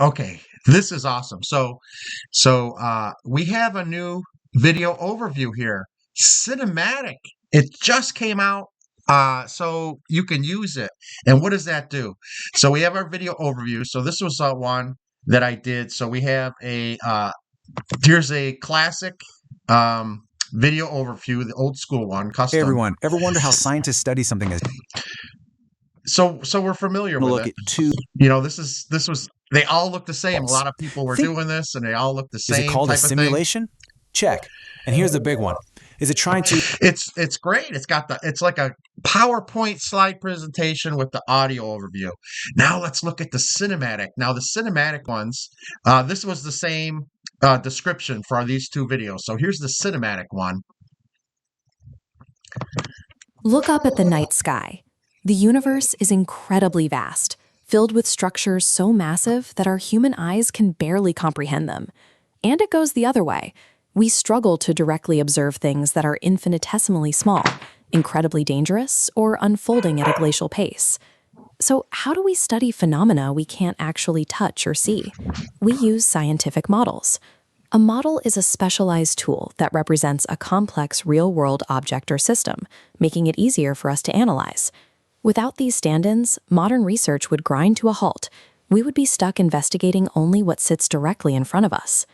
Okay, this is awesome. So we have a new video overview here. Cinematic. It just came out, so you can use it. And what does that do? So we have our video overview. So this was one that I did. So we have here's a classic video overview, the old school one, Hey custom. everyone, ever wonder how scientists study something as So we're familiar with look it. at two? You know, this was they all look the same. A lot of people were Think, doing this, and they all look the is it same called a type of thing. simulation? Check. And here's the big one. Is it trying to? It's great. It's like a PowerPoint slide presentation with the audio overview. Now let's look at the cinematic. Now the cinematic ones, this was the same description for these two videos. So here's the cinematic one. Look up at the night sky. The universe is incredibly vast, filled with structures so massive that our human eyes can barely comprehend them. And it goes the other way. We struggle to directly observe things that are infinitesimally small, incredibly dangerous, or unfolding at a glacial pace. So how do we study phenomena we can't actually touch or see? We use scientific models. A model is a specialized tool that represents a complex real-world object or system, making it easier for us to analyze. Without these stand-ins, modern research would grind to a halt. We would be stuck investigating only what sits directly in front of us.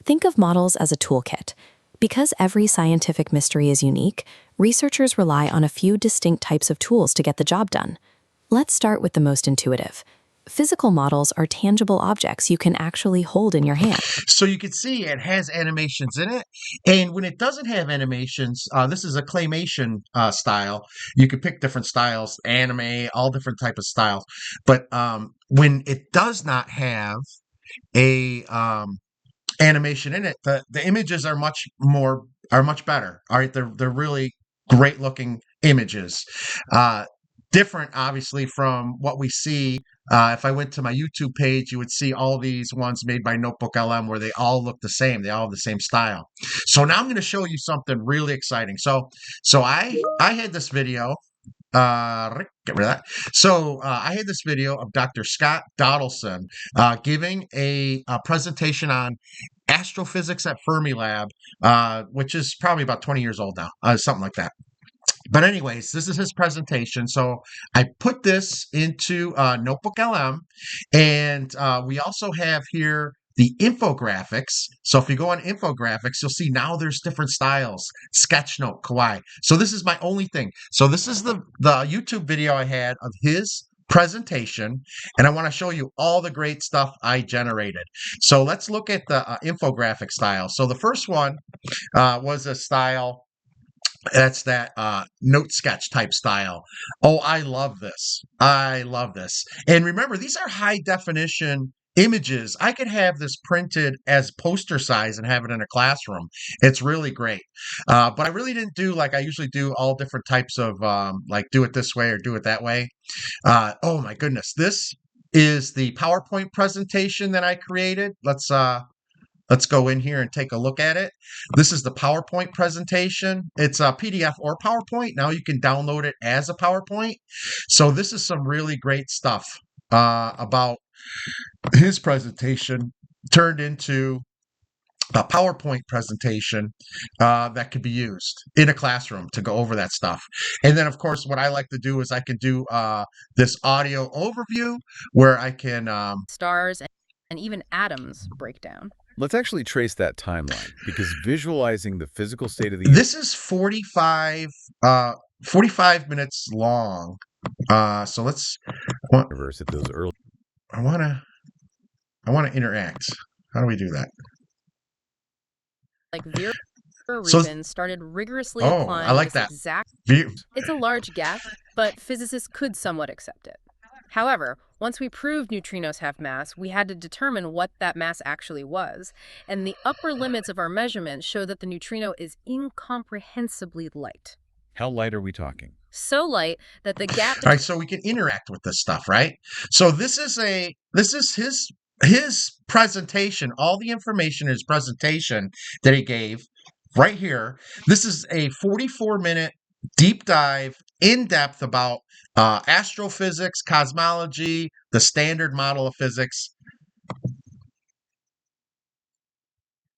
Think of models as a toolkit. Because every scientific mystery is unique, researchers rely on a few distinct types of tools to get the job done. Let's start with the most intuitive. Physical models are tangible objects you can actually hold in your hand. So you can see it has animations in it. And when it doesn't have animations, this is a claymation style. You can pick different styles, anime, all different type of styles. But when it does not have a animation in it, the images are much better. All right, they're really great looking images. Different, obviously, from what we see. If I went to my YouTube page, you would see all these ones made by NotebookLM where they all look the same. They all have the same style. So now I'm going to show you something really exciting. So I had this video. Get rid of that. So I had this video of Dr. Scott Dodelson giving a presentation on astrophysics at Fermilab, which is probably about 20 years old now, something like that. But anyways, this is his presentation. So I put this into NotebookLM, and we also have here the infographics. So if you go on infographics, you'll see now there's different styles, sketchnote, kawaii. So this is my only thing. So this is the YouTube video I had of his presentation, and I want to show you all the great stuff I generated. So let's look at the infographic style. So the first one was a style that's that note sketch type style. Oh, I love this. I love this. And remember, these are high definition images. I could have this printed as poster size and have it in a classroom. It's really great. But I really didn't do like I usually do, all different types of like do it this way or do it that way. Oh my goodness. This is the PowerPoint presentation that I created. Let's go in here and take a look at it. This is the PowerPoint presentation. It's a PDF or PowerPoint. Now you can download it as a PowerPoint. So this is some really great stuff about his presentation turned into a PowerPoint presentation that could be used in a classroom to go over that stuff. And then, of course, what I like to do is I can do this audio overview where I can stars and even atoms break down. Let's actually trace that timeline, because visualizing the physical state of the This is 45 minutes long. So let's universe at those early. I want to interact. How do we do that? Like Vera Rubin started rigorously applying I like this that exact view. It's a large gap, but physicists could somewhat accept it. However, once we proved neutrinos have mass, we had to determine what that mass actually was, and the upper limits of our measurements show that the neutrino is incomprehensibly light. How light are we talking? So light that the gap... All right, so we can interact with this stuff, right? So this is his presentation, all the information in his presentation that he gave right here. This is a 44-minute deep dive, in-depth about astrophysics, cosmology, the standard model of physics.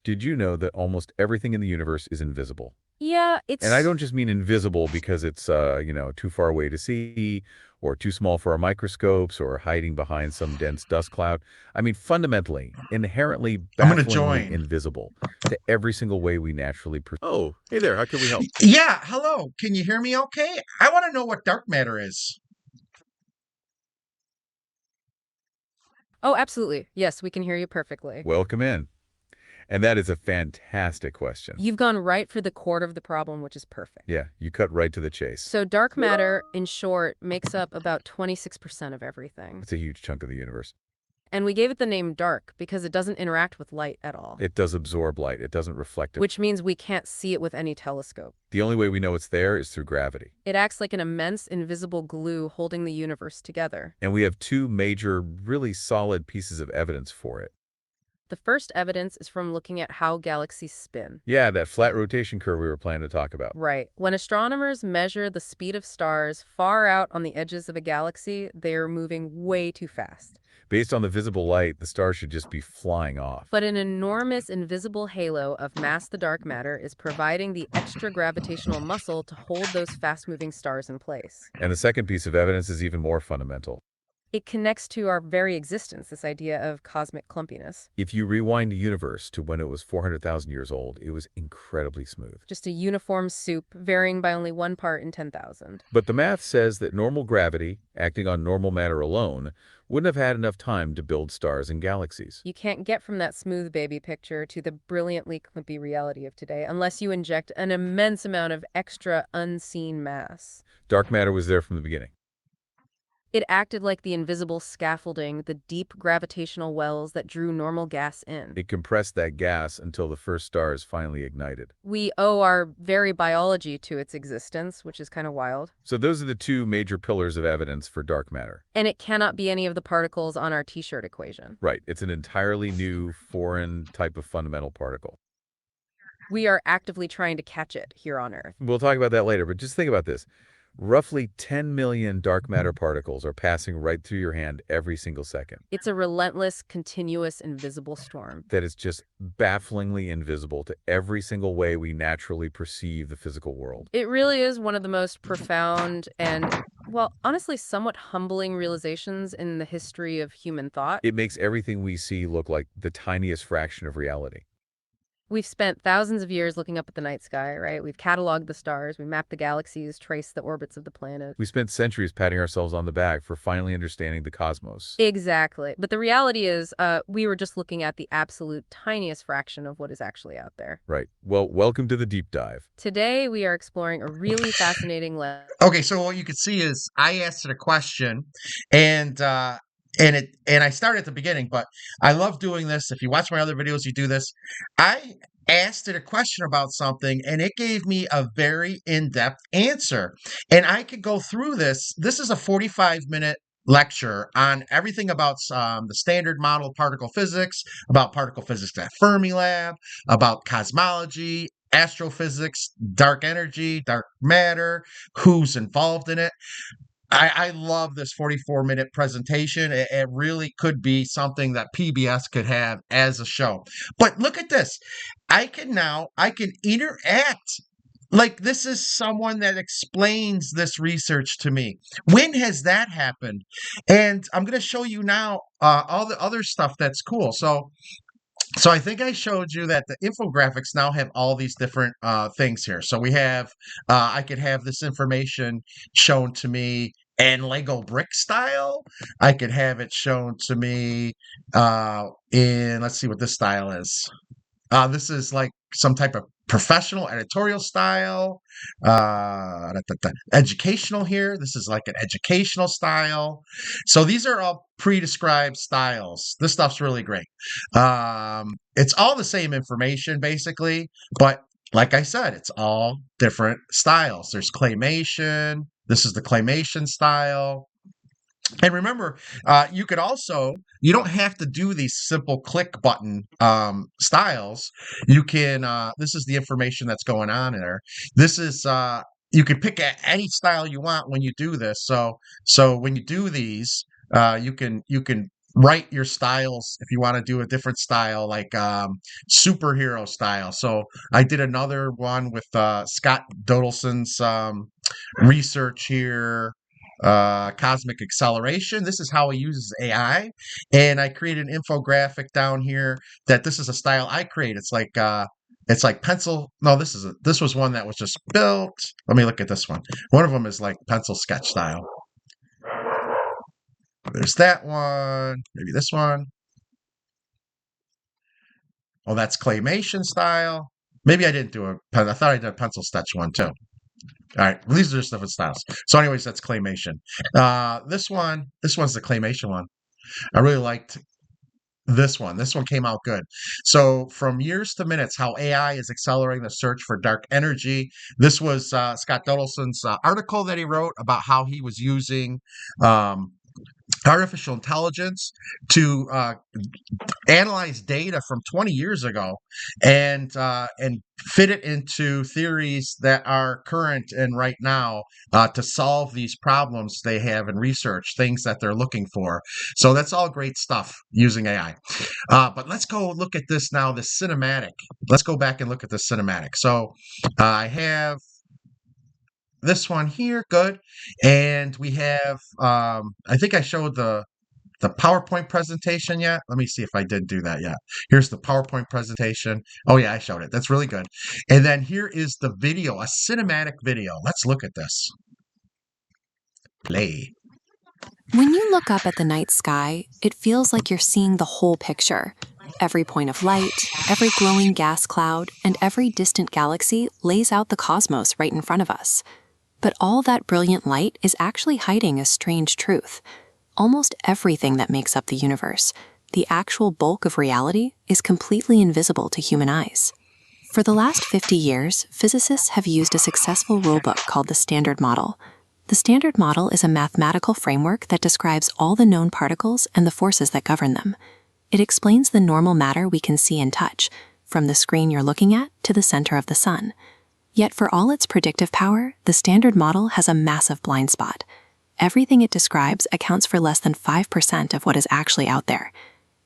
Did you know that almost everything in the universe is invisible? Yeah, it's... And I don't just mean invisible because it's, too far away to see or too small for our microscopes or hiding behind some dense dust cloud. I mean, fundamentally, inherently, I'm gonna bafflingly join. invisible to every single way we naturally perceive. Oh, hey there. How can we help? Yeah, hello. Can you hear me okay? I want to know what dark matter is. Oh, absolutely. Yes, we can hear you perfectly. Welcome in. And that is a fantastic question. You've gone right for the core of the problem, which is perfect. Yeah, you cut right to the chase. So dark matter, in short, makes up about 26% of everything. It's a huge chunk of the universe. And we gave it the name dark because it doesn't interact with light at all. It does absorb light. It doesn't reflect it. Which means we can't see it with any telescope. The only way we know it's there is through gravity. It acts like an immense invisible glue holding the universe together. And we have two major, really solid pieces of evidence for it. The first evidence is from looking at how galaxies spin. Yeah, that flat rotation curve we were planning to talk about. Right. When astronomers measure the speed of stars far out on the edges of a galaxy, they are moving way too fast. Based on the visible light, the stars should just be flying off. But an enormous invisible halo of mass the dark matter is providing the extra gravitational muscle to hold those fast-moving stars in place. And the second piece of evidence is even more fundamental. It connects to our very existence, this idea of cosmic clumpiness. If you rewind the universe to when it was 400,000 years old, it was incredibly smooth. Just a uniform soup, varying by only 1 part in 10,000. But the math says that normal gravity, acting on normal matter alone, wouldn't have had enough time to build stars and galaxies. You can't get from that smooth baby picture to the brilliantly clippy reality of today unless you inject an immense amount of extra unseen mass. Dark matter was there from the beginning. It acted like the invisible scaffolding, the deep gravitational wells that drew normal gas in. It compressed that gas until the first stars finally ignited. We owe our very biology to its existence, which is kind of wild. So those are the two major pillars of evidence for dark matter. And it cannot be any of the particles on our t-shirt equation. Right. It's an entirely new, foreign type of fundamental particle. We are actively trying to catch it here on Earth. We'll talk about that later, but just think about this. Roughly 10 million dark matter particles are passing right through your hand every single second. It's a relentless, continuous, invisible storm. That is just bafflingly invisible to every single way we naturally perceive the physical world. It really is one of the most profound and, well, honestly, somewhat humbling realizations in the history of human thought. It makes everything we see look like the tiniest fraction of reality. We've spent thousands of years looking up at the night sky, right? We've cataloged the stars, we mapped the galaxies, traced the orbits of the planet. We spent centuries patting ourselves on the back for finally understanding the cosmos. Exactly. But the reality is, we were just looking at the absolute tiniest fraction of what is actually out there. Right. Well, welcome to the deep dive. Today, we are exploring a really fascinating Okay, so what you can see is I asked it a question, and I start at the beginning, but I love doing this. If you watch my other videos, you do this. I asked it a question about something, and it gave me a very in-depth answer. And I could go through this. This is a 45-minute lecture on everything about the standard model of particle physics, about particle physics at Fermilab, about cosmology, astrophysics, dark energy, dark matter, who's involved in it. I love this 44-minute presentation. It really could be something that PBS could have as a show. But look at this. I can interact. Like, this is someone that explains this research to me. When has that happened? And I'm going to show you now all the other stuff that's cool. So I think I showed you that the infographics now have all these different things here. So we have, I could have this information shown to me in Lego brick style. I could have it shown to me let's see what this style is. This is like some type of professional editorial style. Educational here. This is like an educational style. So these are all pre-described styles. This stuff's really great. It's all the same information basically, but like I said, it's all different styles. There's claymation. This is the claymation style. And remember, you don't have to do these simple click button styles. You can, this is the information that's going on in there. This is, you can pick any style you want when you do this. So when you do these, you can write your styles if you want to do a different style, like superhero style. So I did another one with Scott Dodelson's research here. Cosmic acceleration. This is how he uses AI, and I created an infographic down here that this is a style I create. It's like pencil. No, this was one that was just built. Let me look at this one. One of them is like pencil sketch style. There's that one. Maybe this one. Oh, that's claymation style. Maybe I didn't do I thought I did a pencil sketch one too. All right, well, these are just different styles. So, anyways, that's claymation. This one's the claymation one. I really liked this one. This one came out good. So, from years to minutes, how AI is accelerating the search for dark energy. This was Scott Dodelson's article that he wrote about how he was using artificial intelligence to analyze data from 20 years ago and fit it into theories that are current and right now to solve these problems they have in research, things that they're looking for. So that's all great stuff using AI. But let's go look at this now, the cinematic. Let's go back and look at the cinematic. So I have this one here, good. And we have, I think I showed the PowerPoint presentation yet? Let me see if I did do that yet. Here's the PowerPoint presentation. Oh yeah, I showed it. That's really good. And then here is the video, a cinematic video. Let's look at this. Play. When you look up at the night sky, it feels like you're seeing the whole picture. Every point of light, every glowing gas cloud, and every distant galaxy lays out the cosmos right in front of us. But all that brilliant light is actually hiding a strange truth. Almost everything that makes up the universe, the actual bulk of reality, is completely invisible to human eyes. For the last 50 years, physicists have used a successful rulebook called the Standard Model. The Standard Model is a mathematical framework that describes all the known particles and the forces that govern them. It explains the normal matter we can see and touch, from the screen you're looking at to the center of the sun. Yet for all its predictive power, the Standard Model has a massive blind spot. Everything it describes accounts for less than 5% of what is actually out there.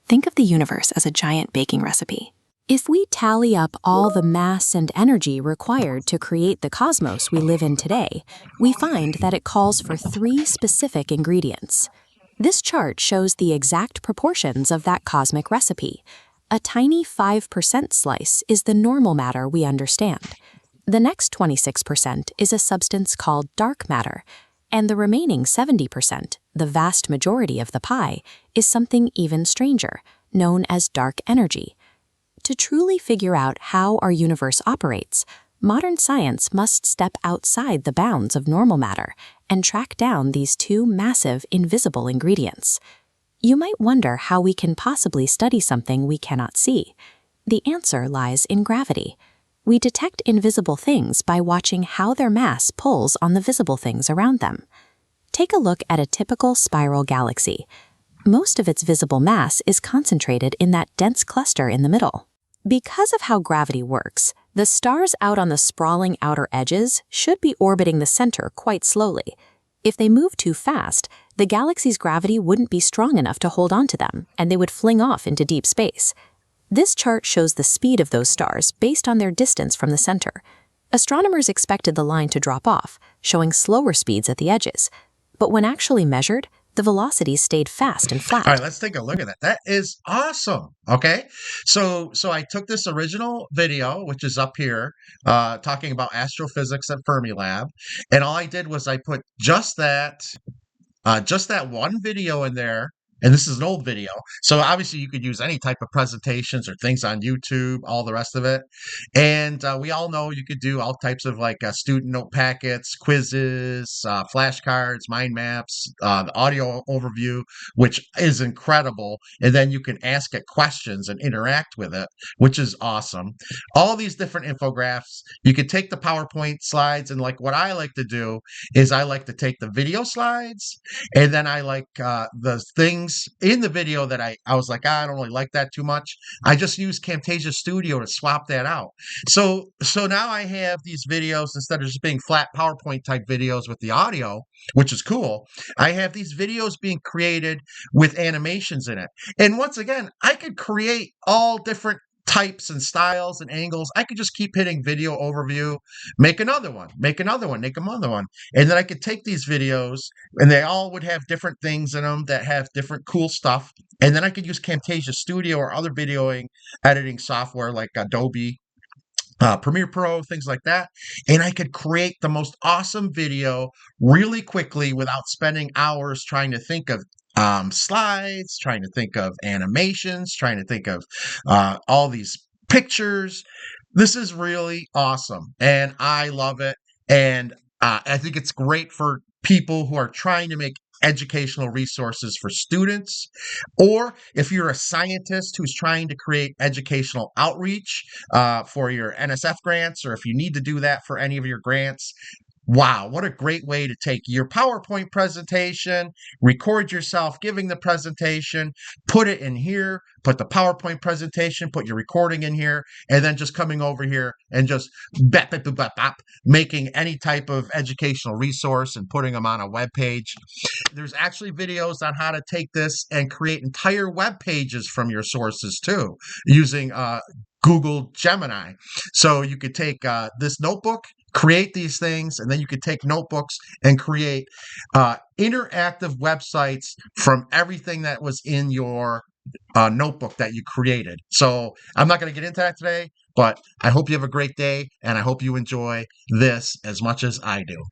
Think of the universe as a giant baking recipe. If we tally up all the mass and energy required to create the cosmos we live in today, we find that it calls for 3 specific ingredients. This chart shows the exact proportions of that cosmic recipe. A tiny 5% slice is the normal matter we understand. The next 26% is a substance called dark matter, and the remaining 70%, the vast majority of the pie, is something even stranger, known as dark energy. To truly figure out how our universe operates, modern science must step outside the bounds of normal matter and track down these 2 massive invisible ingredients. You might wonder how we can possibly study something we cannot see. The answer lies in gravity. We detect invisible things by watching how their mass pulls on the visible things around them. Take a look at a typical spiral galaxy. Most of its visible mass is concentrated in that dense cluster in the middle. Because of how gravity works, the stars out on the sprawling outer edges should be orbiting the center quite slowly. If they move too fast, the galaxy's gravity wouldn't be strong enough to hold on to them, and they would fling off into deep space. This chart shows the speed of those stars based on their distance from the center. Astronomers expected the line to drop off, showing slower speeds at the edges. But when actually measured, the velocities stayed fast and flat. All right, let's take a look at that. That is awesome. Okay, so I took this original video, which is up here, talking about astrophysics at Fermilab, and all I did was I put just that one video in there. And this is an old video. So obviously you could use any type of presentations or things on YouTube, all the rest of it. And we all know you could do all types of like student note packets, quizzes, flashcards, mind maps, the audio overview, which is incredible. And then you can ask it questions and interact with it, which is awesome. All these different infographics. You could take the PowerPoint slides, and like what I like to do is I like to take the video slides, and then I like the things things in the video that I was like, I don't really like that too much. I just used Camtasia Studio to swap that out. So now I have these videos, instead of just being flat PowerPoint type videos with the audio, which is cool, I have these videos being created with animations in it. And once again, I could create all different types and styles and angles. I could just keep hitting video overview, make another one, make another one, make another one. And then I could take these videos and they all would have different things in them that have different cool stuff. And then I could use Camtasia Studio or other videoing editing software like Adobe Premiere Pro, things like that. And I could create the most awesome video really quickly without spending hours trying to think of slides, trying to think of animations, trying to think of all these pictures. This is really awesome, and I love it. And I think it's great for people who are trying to make educational resources for students, or if you're a scientist who's trying to create educational outreach for your NSF grants, or if you need to do that for any of your grants. Wow, what a great way to take your PowerPoint presentation, record yourself giving the presentation, put it in here, put the PowerPoint presentation, put your recording in here, and then just coming over here and just bap, bap, bap, bap, bap, making any type of educational resource and putting them on a web page. There's actually videos on how to take this and create entire web pages from your sources too, using Google Gemini. So you could take this notebook, create these things, and then you could take notebooks and create interactive websites from everything that was in your notebook that you created. So I'm not going to get into that today, but I hope you have a great day, and I hope you enjoy this as much as I do.